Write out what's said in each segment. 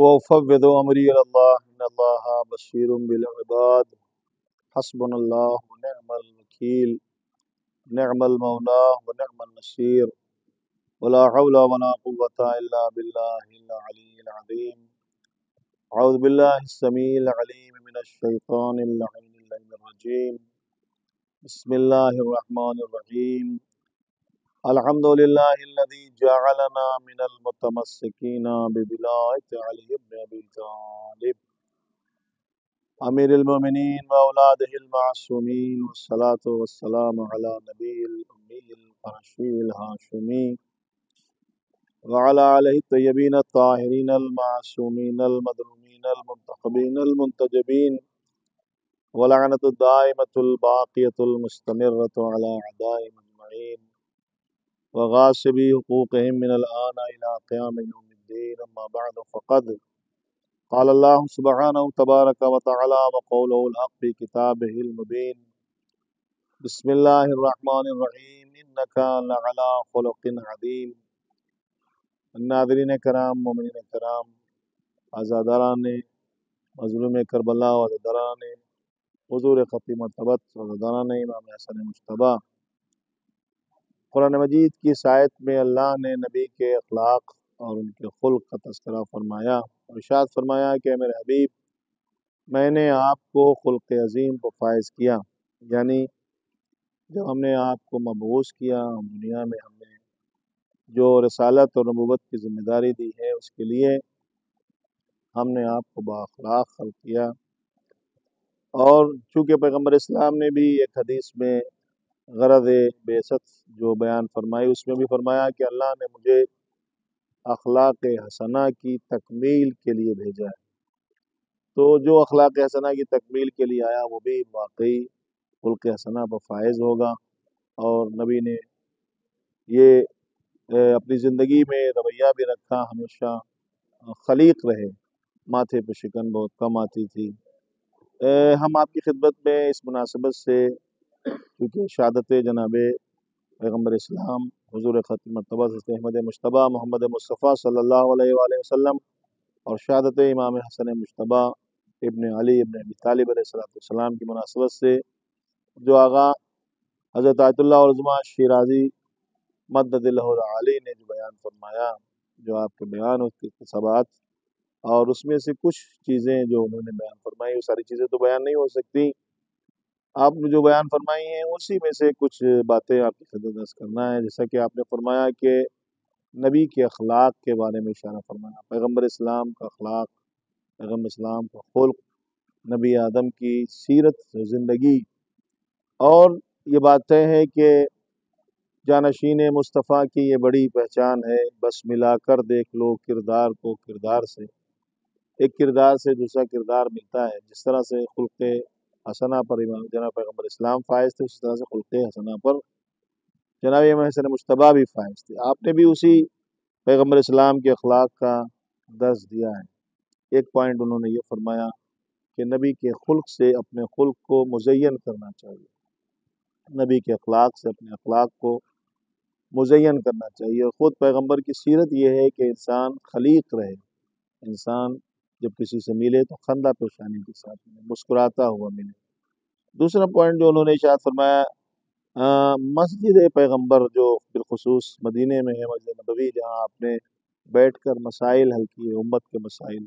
وأفوض أمري إلى الله إن الله بصير بالعباد حسبنا الله ونعم الوكيل نعم المولى ونعم النصير ولا حول ولا قوة إلا بالله العلي العظيم أعوذ بالله السميع العليم من الشيطان اللعين الرجيم بسم الله الرحمن الرحيم الحمد لله الذي جعلنا من المتمسكين بولاية علي بن أبي طالب أمير المؤمنين وأولاده المعصومين والصلاة والسلام على نبي الأمي القرشي الهاشمي وعلى آله الطيبين الطاهرين المعصومين المظلومين المنتخبين المنتجبين ولعنة الدائمة الباقية المستمرة على أعدائهم أجمعين وغاصبي حقوقهم من الآن إلى قيام يوم الدين أما بعد فقد قال الله سبحانه تبارك وتعالى وقوله الحق في كتابه المبين بسم الله الرحمن الرحيم إنك لعلى خلق عظيم ناظرین کرام، مومنین کرام، آزاداران مظلوم کربلا و عزاداران حضور خطی مرتبت و عزاداران امام حسن مجتبی، قرآن مجید کی اس آیت میں اللہ نے نبی کے اخلاق اور ان کے خلق کا تذکرہ فرمایا اور ارشاد فرمایا کہ میرے حبیب، میں نے آپ کو خلق عظیم کو فائز کیا، یعنی جب ہم نے آپ کو مبعوث کیا دنیا میں، ہم نے جو رسالت اور نبوت کی ذمہ داری دی ہے اس کے لیے ہم نے آپ کو بااخلاق خلق کیا۔ اور چونکہ پیغمبر اسلام نے بھی ایک حدیث میں غرض بعثت جو بیان فرمائی، اس میں بھی فرمایا کہ اللہ نے مجھے اخلاق حسنہ کی تکمیل کے لیے بھیجا ہے۔ تو جو اخلاق حسنہ کی تکمیل کے لیے آیا وہ بھی واقعی خلق حسنہ پر فائز ہوگا، اور نبی نے یہ اپنی زندگی میں رویہ بھی رکھا، ہمیشہ خلیق رہے، ماتھے پہ شکن بہت کم آتی تھی۔ ہم آپ کی خدمت میں اس مناسبت سے، کیونکہ شہادت جناب پیغمبر اسلام حضور ختم مرتبہ احمد مجتبی محمد مصطفیٰ صلی اللہ علیہ وآلہ وسلم اور شہادت امام حسن مجتبی ابن علی ابن ابی طالب علیہ السلام کی مناسبت سے جو آغا حضرت آیت اللہ عظمہ شیرازی مدد اللہ علی نے جو بیان فرمایا، جو آپ کے بیان اس کے اقتباسات، اور اس میں سے کچھ چیزیں جو انہوں نے بیان فرمائی، وہ ساری چیزیں تو بیان نہیں ہو سکتی، آپ نے جو بیان فرمائی ہیں اسی میں سے کچھ باتیں آپ کی خدمت میں عرض کرنا ہے۔ جیسا کہ آپ نے فرمایا کہ نبی کے اخلاق کے بارے میں اشارہ فرمایا، پیغمبر اسلام کا اخلاق، پیغمبر اسلام کا خلق، نبی آدم کی سیرت زندگی، اور یہ بات طے ہے کہ جانشین مصطفیٰ کی یہ بڑی پہچان ہے، بس ملا کر دیکھ لو کردار کو کردار سے، ایک کردار سے دوسرا کردار ملتا ہے۔ جس طرح سے خلق حسنہ پر جناب پیغمبر اسلام فائز تھے، اسی طرح سے خلق حسنہ پر جناب امام حسن مجتبی بھی فائز تھے۔ آپ نے بھی اسی پیغمبر اسلام کے اخلاق کا درس دیا ہے۔ ایک پوائنٹ انہوں نے یہ فرمایا کہ نبی کے خلق سے اپنے خلق کو مزین کرنا چاہیے، نبی کے اخلاق سے اپنے اخلاق کو مزین کرنا چاہیے۔ اور خود پیغمبر کی سیرت یہ ہے کہ انسان خلیق رہے، انسان جب کسی سے ملے تو خندہ پیشانی کے ساتھ ملے، مسکراتا ہوا ملے۔ دوسرا پوائنٹ جو انہوں نے ارشاد فرمایا، مسجد پیغمبر جو بالخصوص مدینے میں ہے، مسجد نبوی، جہاں آپ نے بیٹھ کر مسائل حل کیے، امت کے مسائل،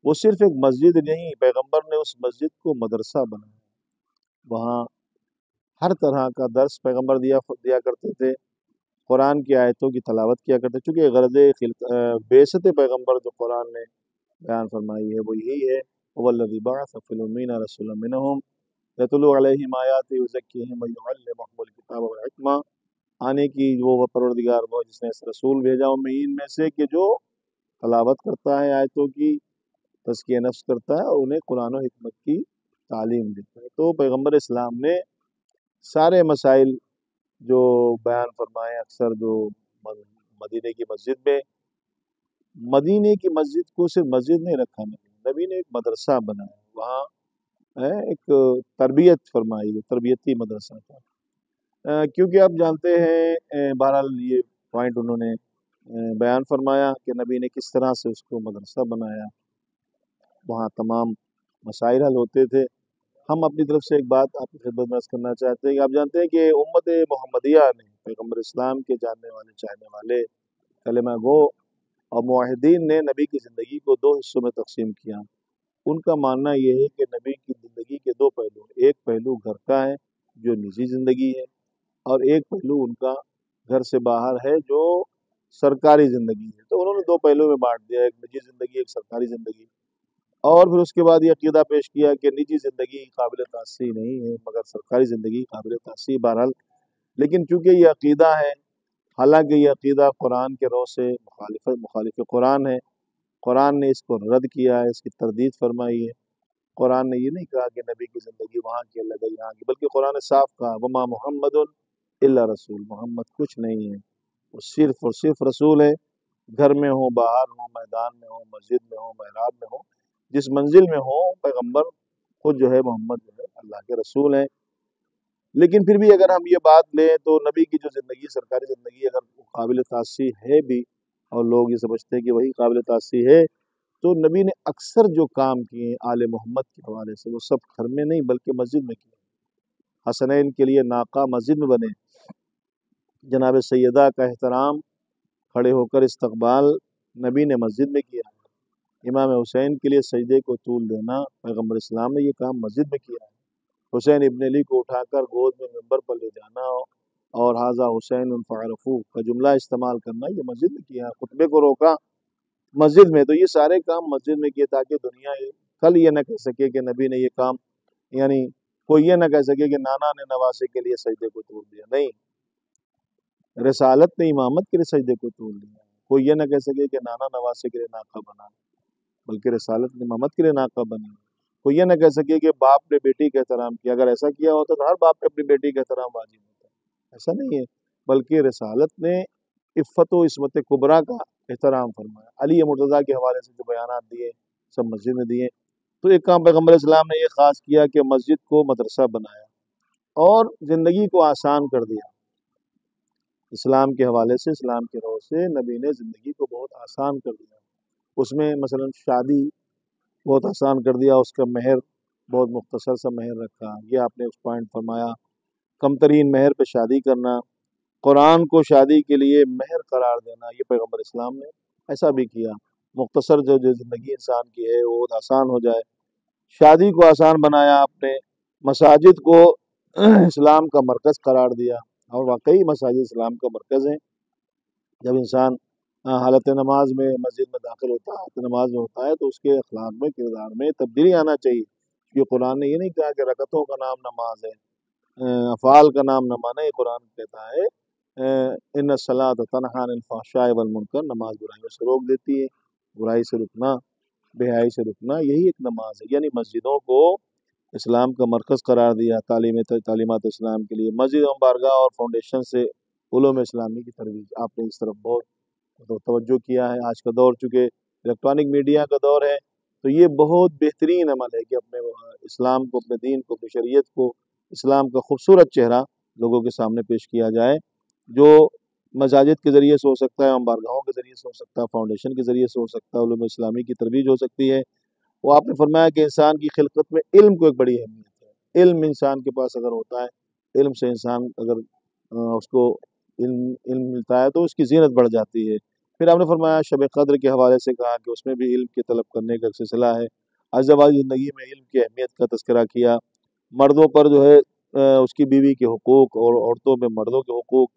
وہ صرف ایک مسجد نہیں، پیغمبر نے اس مسجد کو مدرسہ بنایا۔ وہاں ہر طرح کا درس پیغمبر دیا کرتے تھے، قرآن کی آیتوں کی تلاوت کیا کرتے، چونکہ غرض بعثت پیغمبر جو قرآن نے بیان فرمائی ہے وہ یہی ہے، وَالَّذِي بَعَثَ فِي الْأُمِّيِّينَ رَسُولًا مِّنْهُمْ يَتْلُو عَلَيْهِمْ آيَاتِهِ وَيُزَكِّيهِمْ وَيُعَلِّمُهُمُ الْكِتَابَ وَالْحِكْمَةَ، آنے کی وہ پروردگار وہ جس نے اس رسول بھیجا امیین میں سے کہ جو تلاوت کرتا ہے آیتوں کی، تزکیہ نفس کرتا ہے اور انہیں قرآن و حکمت کی تعلیم دیتا ہے۔ تو پیغمبر اسلام نے سارے مسائل جو بیان فرمائے، اکثر جو مدینے کی مسجد میں، مدینے کی مسجد کو صرف مسجد نہیں رکھا، نبی نے ایک مدرسہ بنایا، وہاں ایک تربیت فرمائی، تربیتی مدرسہ تھا۔ کیونکہ آپ جانتے ہیں، بہرحال یہ پوائنٹ انہوں نے بیان فرمایا کہ نبی نے کس طرح سے اس کو مدرسہ بنایا، وہاں تمام مسائل حل ہوتے تھے۔ ہم اپنی طرف سے ایک بات آپ کی خدمت میں عرض کرنا چاہتے ہیں کہ آپ جانتے ہیں کہ امت محمدیہ نے پیغمبر اسلام کے جاننے والے چاہنے والے کلمہ گو اور معاہدین نے نبی کی زندگی کو دو حصوں میں تقسیم کیا۔ ان کا ماننا یہ ہے کہ نبی کی زندگی کے دو پہلو، ایک پہلو گھر کا ہے جو نجی زندگی ہے، اور ایک پہلو ان کا گھر سے باہر ہے جو سرکاری زندگی ہے۔ تو انہوں نے دو پہلو میں بانٹ دیا، ایک نجی زندگی، ایک سرکاری زندگی۔ اور پھر اس کے بعد یہ عقیدہ پیش کیا کہ نجی زندگی قابل تاثیر نہیں ہے مگر سرکاری زندگی قابل تاثیر بہرحال۔ لیکن چونکہ یہ عقیدہ ہے، حالانکہ یہ عقیدہ قرآن کے رو سے مخالف قرآن ہے، قرآن نے اس کو رد کیا ہے، اس کی تردید فرمائی ہے۔ قرآن نے یہ نہیں کہا کہ نبی کی زندگی وہاں کی الگ ہے یہاں کی، بلکہ قرآن نے صاف کہا وما محمد الا رسول، محمد کچھ نہیں ہے، وہ صرف اور صرف رسول ہے۔ گھر میں ہو، باہر ہو، میدان میں ہو، مسجد میں ہو، محراب میں ہو، جس منزل میں ہو، پیغمبر خود جو ہے محمد جو ہے اللہ کے رسول ہیں۔ لیکن پھر بھی اگر ہم یہ بات لیں تو نبی کی جو زندگی، سرکاری زندگی، اگر وہ قابل تاثیر ہے بھی اور لوگ یہ سمجھتے ہیں کہ وہی قابل تاثیر ہے، تو نبی نے اکثر جو کام کیے آل محمد کے حوالے سے وہ سب گھر میں نہیں بلکہ مسجد میں کیے۔ حسنین کے لیے ناقہ مسجد میں بنے، جناب سیدہ کا احترام، کھڑے ہو کر استقبال نبی نے مسجد میں کیا ہے۔ امام حسین کے لیے سجدے کو طول دینا پیغمبر اسلام نے یہ کام مسجد میں کیا ہے۔ حسین ابن علی کو اٹھا کر گود میں منبر پر لے جانا اور حاذا حسین فعرفو کا جملہ استعمال کرنا یہ مسجد میں کیا ہے۔ خطبے کو روکا مسجد میں، تو یہ سارے کام مسجد میں کیے تاکہ دنیا کل یہ نہ کہہ سکے کہ نبی نے یہ کام، یعنی کوئی یہ نہ کہہ سکے کہ نانا نے نواسے کے لیے سجدے کو طول دیا۔ نہیں، رسالت نے امامت کے لیے سجدے کو طول دیا۔ کوئی یہ نہ کہہ سکے کہ نانا نواسے کے لیے ناقہ بنا، بلکہ رسالت نے امامت کے لیے ناقہ بنی۔ کوئی یہ نہ کہہ سکے کہ باپ نے بیٹی کا احترام کیا، اگر ایسا کیا ہوتا تو ہر باپ پہ اپنی بیٹی کا احترام واجب ہوتا، ایسا نہیں ہے، بلکہ رسالت نے عفت و عصمت کبریٰ کا احترام فرمایا۔ علی مرتضیٰ کے حوالے سے جو بیانات دیے سب مسجد میں دیے۔ تو ایک کام پیغمبر اسلام نے یہ خاص کیا کہ مسجد کو مدرسہ بنایا اور زندگی کو آسان کر دیا۔ اسلام کے حوالے سے، اسلام کے روح سے نبی نے زندگی کو بہت آسان کر دیا۔ اس میں مثلا شادی بہت آسان کر دیا، اس کا مہر بہت مختصر سا مہر رکھا، یہ آپ نے اس پوائنٹ فرمایا۔ کم ترین مہر پہ شادی کرنا، قرآن کو شادی کے لیے مہر قرار دینا، یہ پیغمبر اسلام نے ایسا بھی کیا۔ مختصر جو زندگی انسان کی ہے وہ بہت آسان ہو جائے، شادی کو آسان بنایا آپ نے۔ مساجد کو اسلام کا مرکز قرار دیا، اور واقعی مساجد اسلام کا مرکز ہیں۔ جب انسان حالت نماز میں مسجد میں داخل ہوتا ہے، حالت نماز میں ہوتا ہے، تو اس کے اخلاق میں، کردار میں تبدیلی آنا چاہیے، کیونکہ قرآن نے یہ نہیں کہا کہ رکعتوں کا نام نماز ہے، افعال کا نام نماز ہے۔ قرآن کہتا ہے ان الصلاۃ تنہی عن الفحشاء والمنکر، نماز برائیوں سے روک دیتی ہے، برائی سے رکنا، بے حیائی سے رکنا، یہی ایک نماز ہے۔ یعنی مسجدوں کو اسلام کا مرکز قرار دیا تعلیمات اسلام کے لیے۔ مسجد و بارگاہ اور فاؤنڈیشن سے علوم اسلامی کی ترویج، آپ نے اس طرف بہت توجہ کیا ہے۔ آج کا دور چونکہ الیکٹرانک میڈیا کا دور ہے، تو یہ بہت بہترین عمل ہے کہ اپنے اسلام کو، اپنے دین کو، اپنی شریعت کو، اسلام کا خوبصورت چہرہ لوگوں کے سامنے پیش کیا جائے، جو مساجد کے ذریعے سے ہو سکتا ہے، بارگاہوں کے ذریعے سے ہو سکتا ہے، فاؤنڈیشن کے ذریعے سے ہو سکتا ہے، علوم اسلامی کی ترویج ہو سکتی ہے۔ وہ آپ نے فرمایا کہ انسان کی خلقت میں علم کو ایک بڑی اہمیت ہے۔ علم انسان کے پاس اگر ہوتا ہے، علم سے انسان اگر اس کو علم ملتا ہے تو اس کی زینت بڑھ جاتی ہے۔ پھر آپ نے فرمایا شب قدر کے حوالے سے کہا کہ اس میں بھی علم کی طلب کرنے کا سلسلہ ہے۔ ازدواجی زندگی میں علم کی اہمیت کا تذکرہ کیا، مردوں پر جو ہے اس کی بیوی کے حقوق اور عورتوں میں مردوں کے حقوق،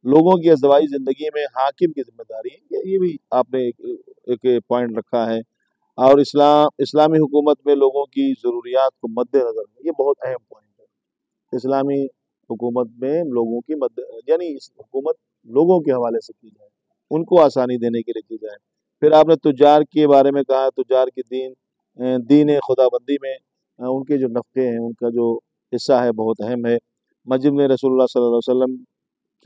لوگوں کی ازدواجی زندگی میں حاکم کی ذمہ داری ہے، یہ بھی آپ نے ایک پوائنٹ رکھا ہے۔ اور اسلامی حکومت میں لوگوں کی ضروریات کو مد نظر میں، یہ بہت اہم پوائنٹ ہے۔ اسلامی حکومت میں لوگوں کی یعنی اس حکومت لوگوں کے حوالے سے کی جائے، ان کو آسانی دینے کے لیے کی جائے۔ پھر آپ نے تجار کے بارے میں کہا، تجار کی دین خدا بندی میں ان کے جو نفقے ہیں، ان کا جو حصہ ہے بہت اہم ہے۔ مسجد میں رسول اللہ صلی اللہ علیہ وسلم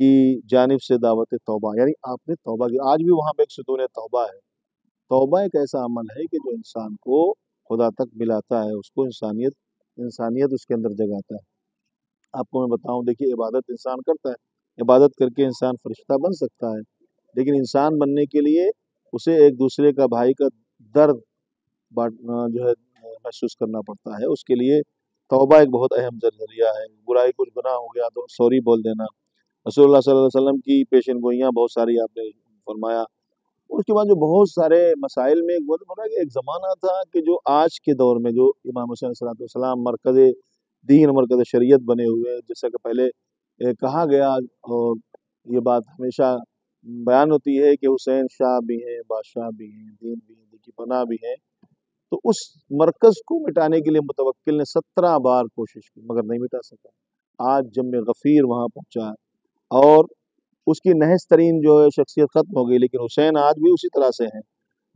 کی جانب سے دعوت توبہ، یعنی آپ نے توبہ کی، آج بھی وہاں پہ ایک ستون توبہ ہے۔ توبہ ایک ایسا عمل ہے کہ جو انسان کو خدا تک ملاتا ہے، اس کو انسانیت اس کے اندر جگاتا ہے۔ آپ کو میں بتاؤں، دیکھیے عبادت انسان کرتا ہے، عبادت کر کے انسان فرشتہ بن سکتا ہے، لیکن انسان بننے کے لیے اسے ایک دوسرے کا بھائی کا درد جو ہے محسوس کرنا پڑتا ہے. اس کے لیے توبہ ایک بہت اہم ذریعہ ہے. برائی کچھ گناہ ہو گیا تو سوری بول دینا. رسول اللہ صلی اللہ علیہ وسلم کی پیشن گوئیاں بہت ساری آپ نے فرمایا. اس کے بعد جو بہت سارے مسائل میں ایک زمانہ تھا کہ جو آج کے دور میں جو امام حسین صلی اللہ علیہ وسلم مرکز دین مرکز شریعت بنے ہوئے، جیسا کہ پہلے کہا گیا اور یہ بات ہمیشہ بیان ہوتی ہے کہ حسین شاہ بھی ہیں، بادشاہ بھی ہیں، دین بھی ہیں، دین کی پناہ بھی ہیں. تو اس مرکز کو مٹانے کے لیے متوکل نے 17 بار کوشش کی مگر نہیں مٹا سکا. آج جم غفیر وہاں پہنچا اور اس کی نحس ترین جو ہے شخصیت ختم ہو گئی، لیکن حسین آج بھی اسی طرح سے ہیں.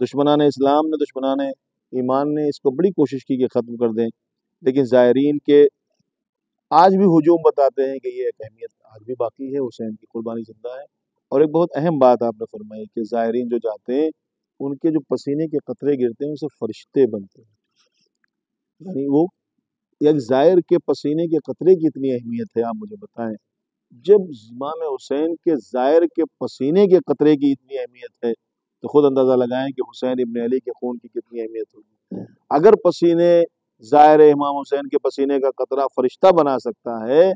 دشمنان اسلام نے، دشمنان ایمان نے اس کو بڑی کوشش کی کہ ختم کر دیں، لیکن زائرین کے آج بھی ہجوم بتاتے ہیں کہ یہ ایک اہمیت آج بھی باقی ہے. حسین کی قربانی زندہ ہے. اور ایک بہت اہم بات آپ نے فرمائی کہ زائرین جو جاتے ہیں ان کے جو پسینے کے قطرے گرتے ہیں ان سے فرشتے بنتے ہیں. یعنی وہ ایک زائر کے پسینے کے قطرے کی اتنی اہمیت ہے. آپ مجھے بتائیں جب امام حسین کے زائر کے پسینے کے قطرے کی اتنی اہمیت ہے تو خود اندازہ لگائیں کہ حسین ابن علی کے خون کی کتنی اہمیت ہوگی. اگر پسینے زائر امام حسین کے پسینے کا قطرہ فرشتہ بنا سکتا ہے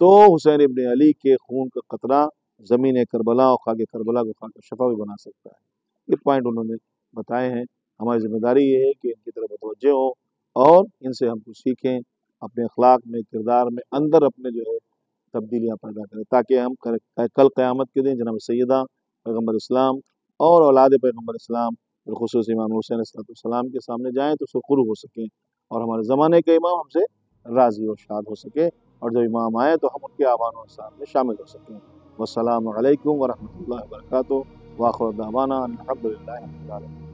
تو حسین ابن علی کے خون کا قطرہ زمین کربلا اور خاک کربلا کو خاک شفا بھی بنا سکتا ہے. یہ پوائنٹ انہوں نے بتائے ہیں. ہماری ذمہ داری یہ ہے کہ ان کی طرف متوجہ ہوں اور ان سے ہم کو سیکھیں، اپنے اخلاق میں، کردار میں، اندر اپنے جو ہے تبدیلیاں پیدا کریں تاکہ ہم کل قیامت کے دن جناب سیدہ پیغمبر اسلام اور اولاد پیغمبر اسلام بالخصوص امام حسین علیہ السلام کے سامنے جائیں تو سرخرو ہو سکیں اور ہمارے زمانے کے امام ہم سے راضی اور شاد ہو سکے اور جب امام آئے تو ہم ان کے آبان و احسان میں شامل ہو سکیں. والسلام علیکم ورحمۃ اللہ وبرکاتہ. وآخر دعوانا الحمد للہ رب العالمین.